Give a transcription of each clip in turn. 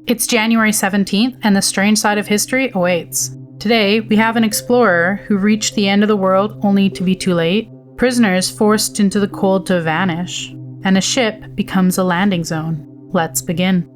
It's January 17th, and the strange side of history awaits. Today, we have an explorer who reached the end of the world only to be too late, prisoners forced into the cold to vanish, and a ship becomes a landing zone. Let's begin.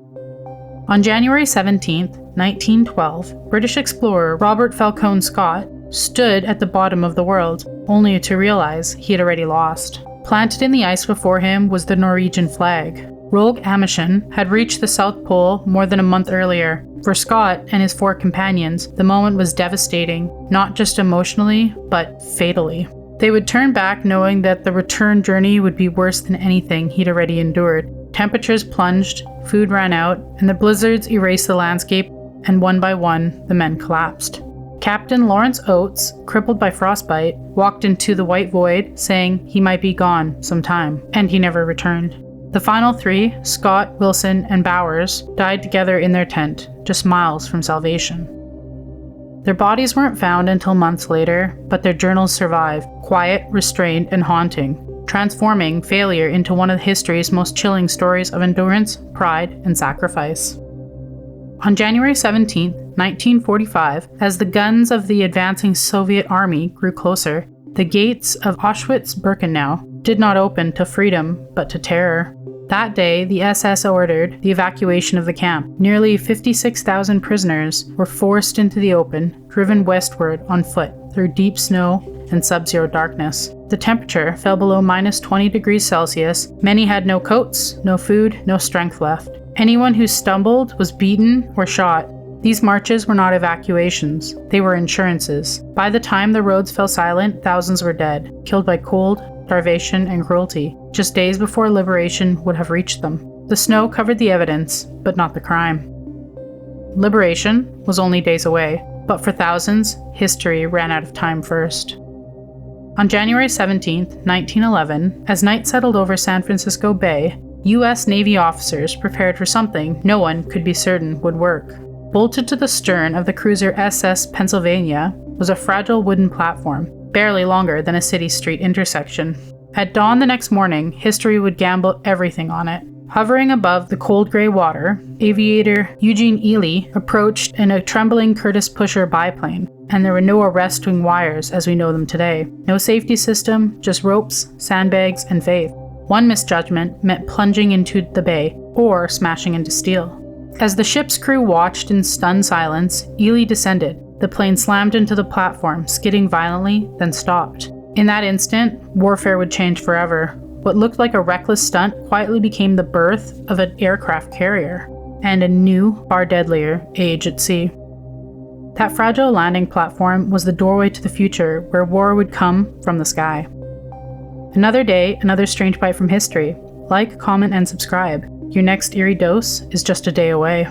On January 17th, 1912, British explorer Robert Falcone Scott stood at the bottom of the world, only to realize he had already lost. Planted in the ice before him was the Norwegian flag. Roald Amundsen had reached the South Pole more than a month earlier. For Scott and his 4 companions, the moment was devastating, not just emotionally, but fatally. They would turn back knowing that the return journey would be worse than anything he'd already endured. Temperatures plunged, food ran out, and the blizzards erased the landscape, and one by one, the men collapsed. Captain Lawrence Oates, crippled by frostbite, walked into the white void, saying he might be gone some time, and he never returned. The final 3, Scott, Wilson, and Bowers, died together in their tent, just miles from salvation. Their bodies weren't found until months later, but their journals survive, quiet, restrained, and haunting, transforming failure into one of history's most chilling stories of endurance, pride, and sacrifice. On January 17, 1945, as the guns of the advancing Soviet army grew closer, the gates of Auschwitz-Birkenau did not open to freedom, but to terror. That day, the SS ordered the evacuation of the camp. Nearly 56,000 prisoners were forced into the open, driven westward on foot through deep snow and sub-zero darkness. The temperature fell below minus 20 degrees Celsius. Many had no coats, no food, no strength left. Anyone who stumbled was beaten or shot. These marches were not evacuations, they were insurances. By the time the roads fell silent, thousands were dead, killed by cold, starvation, and cruelty, just days before liberation would have reached them. The snow covered the evidence, but not the crime. Liberation was only days away, but for thousands, history ran out of time first. On January 17, 1911, as night settled over San Francisco Bay, U.S. Navy officers prepared for something no one could be certain would work. Bolted to the stern of the cruiser SS Pennsylvania was a fragile wooden platform, barely longer than a city street intersection. At dawn the next morning, history would gamble everything on it. Hovering above the cold gray water, aviator Eugene Eerie approached in a trembling Curtiss pusher biplane, and there were no arresting wires as we know them today. No safety system, just ropes, sandbags, and faith. One misjudgment meant plunging into the bay, or smashing into steel. As the ship's crew watched in stunned silence, Eerie descended. The plane slammed into the platform, skidding violently, then stopped. In that instant, warfare would change forever. What looked like a reckless stunt quietly became the birth of an aircraft carrier, and a new, far deadlier, age at sea. That fragile landing platform was the doorway to the future, where war would come from the sky. Another day, another strange bite from history. Like, comment, and subscribe. Your next eerie dose is just a day away.